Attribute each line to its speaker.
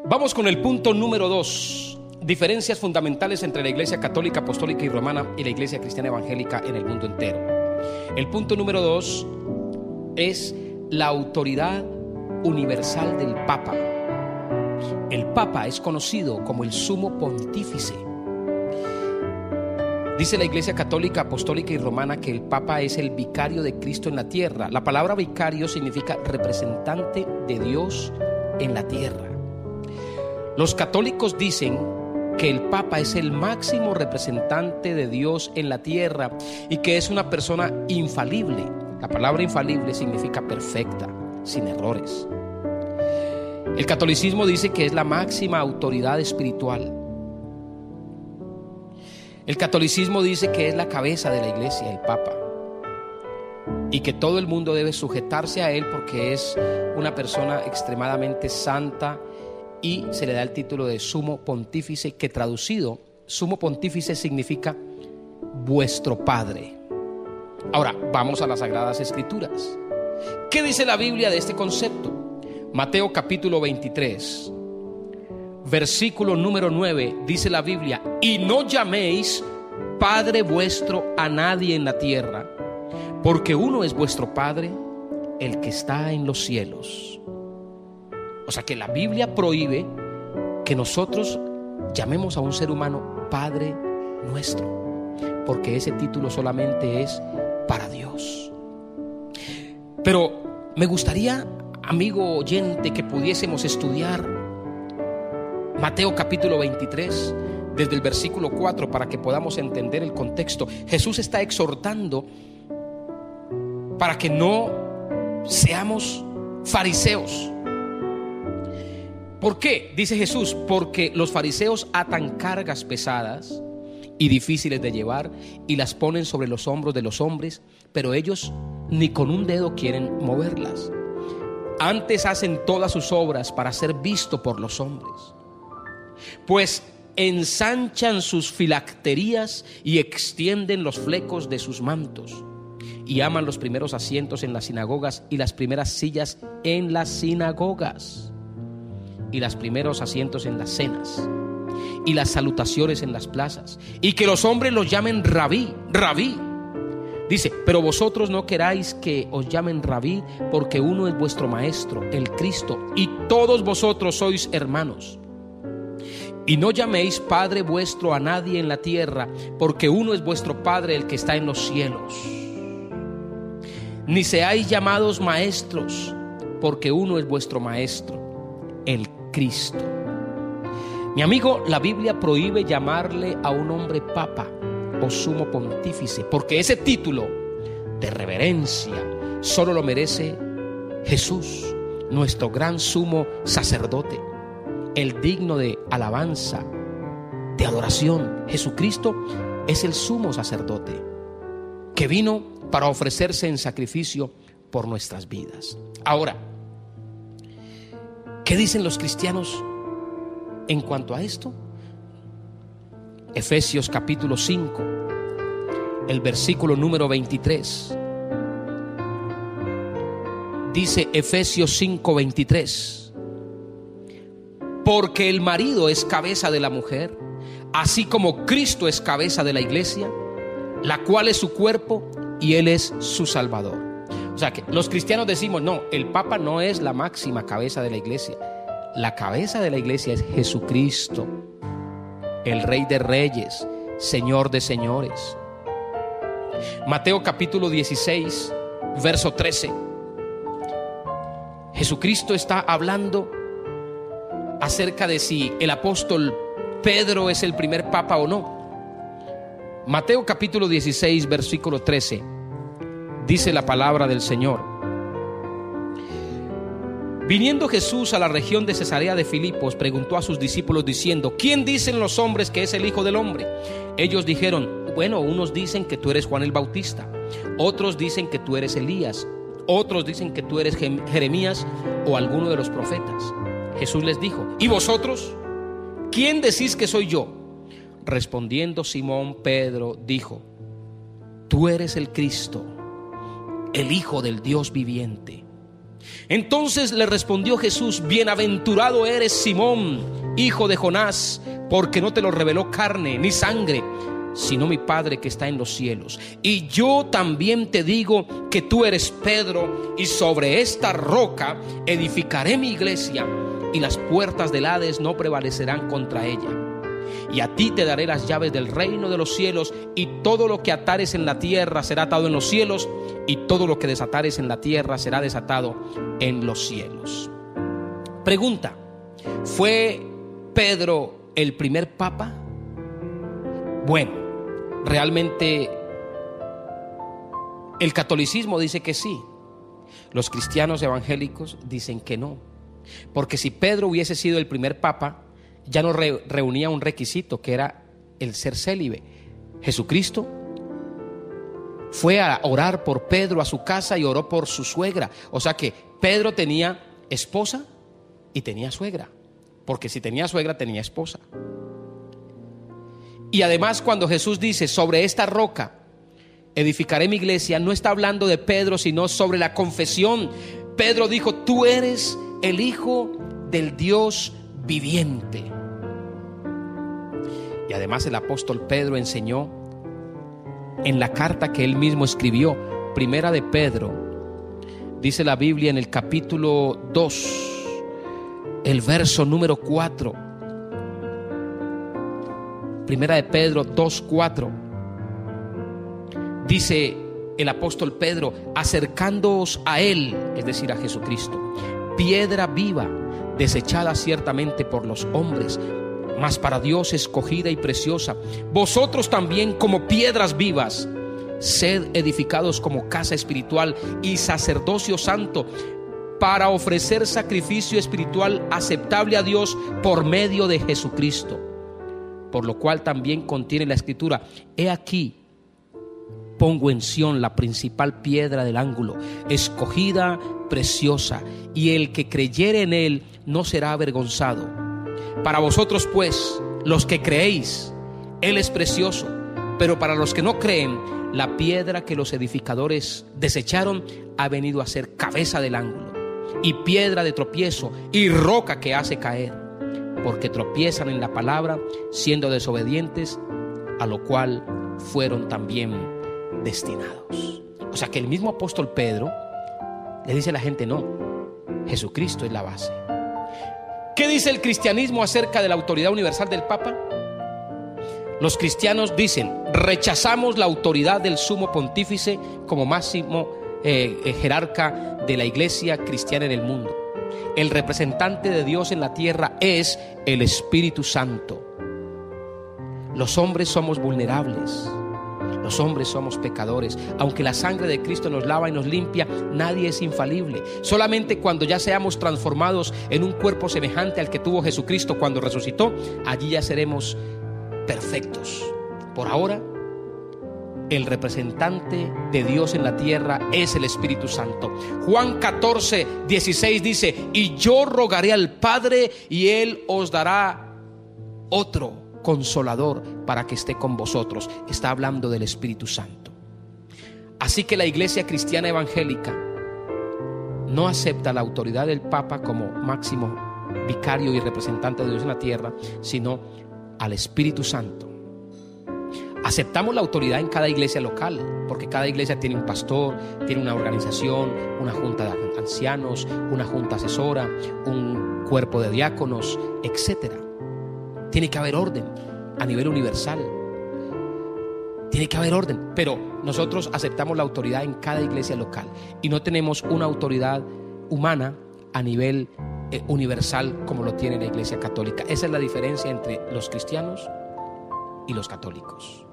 Speaker 1: Vamos con el punto número 2. Diferencias fundamentales entre la Iglesia Católica, Apostólica y Romana y la Iglesia Cristiana Evangélica en el mundo entero. El punto número 2 es la autoridad universal del Papa. El Papa es conocido como el Sumo Pontífice. Dice la Iglesia Católica, Apostólica y Romana que el Papa es el vicario de Cristo en la tierra. La palabra vicario significa representante de Dios en la tierra. Los católicos dicen que el Papa es el máximo representante de Dios en la tierra y que es una persona infalible. La palabra infalible significa perfecta, sin errores. El catolicismo dice que es la máxima autoridad espiritual. El catolicismo dice que es la cabeza de la iglesia, el Papa, y que todo el mundo debe sujetarse a él porque es una persona extremadamente santa, y se le da el título de Sumo Pontífice, que traducido, Sumo Pontífice significa vuestro Padre. Ahora, vamos a las Sagradas Escrituras. ¿Qué dice la Biblia de este concepto? Mateo capítulo 23, versículo número 9, dice la Biblia: y no llaméis Padre vuestro a nadie en la tierra, porque uno es vuestro Padre, el que está en los cielos. O sea que la Biblia prohíbe que nosotros llamemos a un ser humano Padre nuestro, porque ese título solamente es para Dios. Pero me gustaría, amigo oyente, que pudiésemos estudiar Mateo capítulo 23 desde el versículo 4 para que podamos entender el contexto. Jesús está exhortando para que no seamos fariseos. ¿Por qué? Dice Jesús: porque los fariseos atan cargas pesadas y difíciles de llevar y las ponen sobre los hombros de los hombres, pero ellos ni con un dedo quieren moverlas. Antes hacen todas sus obras para ser visto por los hombres. Pues ensanchan sus filacterías y extienden los flecos de sus mantos, y aman los primeros asientos en las sinagogas y las primeras sillas en las sinagogas, y los primeros asientos en las cenas, y las salutaciones en las plazas, y que los hombres los llamen rabí, rabí. Dice: pero vosotros no queráis que os llamen rabí, porque uno es vuestro maestro, el Cristo, y todos vosotros sois hermanos. Y no llaméis Padre vuestro a nadie en la tierra, porque uno es vuestro Padre, el que está en los cielos. Ni seáis llamados maestros, porque uno es vuestro maestro, el Cristo. Mi amigo, la Biblia prohíbe llamarle a un hombre Papa o Sumo Pontífice, porque ese título de reverencia solo lo merece Jesús, nuestro gran sumo sacerdote, el digno de alabanza, de adoración. Jesucristo es el sumo sacerdote que vino para ofrecerse en sacrificio por nuestras vidas. Ahora, ¿qué dicen los cristianos en cuanto a esto? Efesios capítulo 5, el versículo número 23. Dice Efesios 5, 23: porque el marido es cabeza de la mujer, así como Cristo es cabeza de la iglesia, la cual es su cuerpo y Él es su Salvador. O sea que los cristianos decimos: no, el Papa no es la máxima cabeza de la iglesia. La cabeza de la iglesia es Jesucristo, el Rey de Reyes, Señor de Señores. Mateo capítulo 16, verso 13. Jesucristo está hablando acerca de si el apóstol Pedro es el primer papa o no. Mateo capítulo 16, versículo 13, dice la palabra del Señor: viniendo Jesús a la región de Cesarea de Filipos, preguntó a sus discípulos diciendo: ¿quién dicen los hombres que es el Hijo del Hombre? Ellos dijeron: bueno, unos dicen que tú eres Juan el Bautista, otros dicen que tú eres Elías, otros dicen que tú eres Jeremías o alguno de los profetas. Jesús les dijo: ¿y vosotros? ¿Quién decís que soy yo? Respondiendo Simón Pedro dijo: tú eres el Cristo, el Hijo del Dios viviente. Entonces le respondió Jesús: bienaventurado eres, Simón, hijo de Jonás, porque no te lo reveló carne ni sangre, sino mi Padre que está en los cielos. Y yo también te digo que tú eres Pedro, y sobre esta roca edificaré mi iglesia, y las puertas del Hades no prevalecerán contra ella. Y a ti te daré las llaves del reino de los cielos, y todo lo que atares en la tierra será atado en los cielos, y todo lo que desatares en la tierra será desatado en los cielos. Pregunta: ¿fue Pedro el primer papa? Bueno, realmente el catolicismo dice que sí. Los cristianos evangélicos dicen que no. Porque si Pedro hubiese sido el primer papa, ya no reunía un requisito, que era el ser célibe. Jesucristo fue a orar por Pedro a su casa y oró por su suegra. O sea que Pedro tenía esposa y tenía suegra, porque si tenía suegra tenía esposa. Y además, cuando Jesús dice: sobre esta roca edificaré mi iglesia, no está hablando de Pedro, sino sobre la confesión. Pedro dijo: tú eres el Hijo del Dios viviente. Y además el apóstol Pedro enseñó en la carta que él mismo escribió, Primera de Pedro, dice la Biblia en el capítulo 2, el verso número 4. Primera de Pedro 2:4. Dice el apóstol Pedro: acercándoos a él, es decir, a Jesucristo, piedra viva, desechada ciertamente por los hombres, mas para Dios escogida y preciosa. Vosotros también, como piedras vivas, sed edificados como casa espiritual y sacerdocio santo, para ofrecer sacrificio espiritual aceptable a Dios por medio de Jesucristo. Por lo cual también contiene la escritura: he aquí, pongo en Sión la principal piedra del ángulo, escogida, preciosa, y el que creyere en él no será avergonzado. Para vosotros pues, los que creéis, él es precioso, pero para los que no creen, la piedra que los edificadores desecharon ha venido a ser cabeza del ángulo, y piedra de tropiezo, y roca que hace caer, porque tropiezan en la palabra, siendo desobedientes, a lo cual fueron también destinados. O sea que el mismo apóstol Pedro le dice a la gente: no, Jesucristo es la base. ¿Qué dice el cristianismo acerca de la autoridad universal del Papa? Los cristianos dicen: rechazamos la autoridad del sumo pontífice como máximo jerarca de la iglesia cristiana en el mundo. El representante de Dios en la tierra es el Espíritu Santo. Los hombres somos vulnerables. Los hombres somos pecadores. Aunque la sangre de Cristo nos lava y nos limpia, nadie es infalible. Solamente cuando ya seamos transformados en un cuerpo semejante al que tuvo Jesucristo cuando resucitó, allí ya seremos perfectos. Por ahora, el representante de Dios en la tierra es el Espíritu Santo. Juan 14:16 dice: y yo rogaré al Padre, y Él os dará otro Consolador para que esté con vosotros. Está hablando del Espíritu Santo. Así que la iglesia cristiana evangélica no acepta la autoridad del Papa como máximo vicario y representante de Dios en la tierra, sino al Espíritu Santo. Aceptamos la autoridad en cada iglesia local, porque cada iglesia tiene un pastor, tiene una organización, una junta de ancianos, una junta asesora, un cuerpo de diáconos, etcétera. Tiene que haber orden a nivel universal. Tiene que haber orden. Pero nosotros aceptamos la autoridad en cada iglesia local y no tenemos una autoridad humana a nivel universal como lo tiene la iglesia católica. Esa es la diferencia entre los cristianos y los católicos.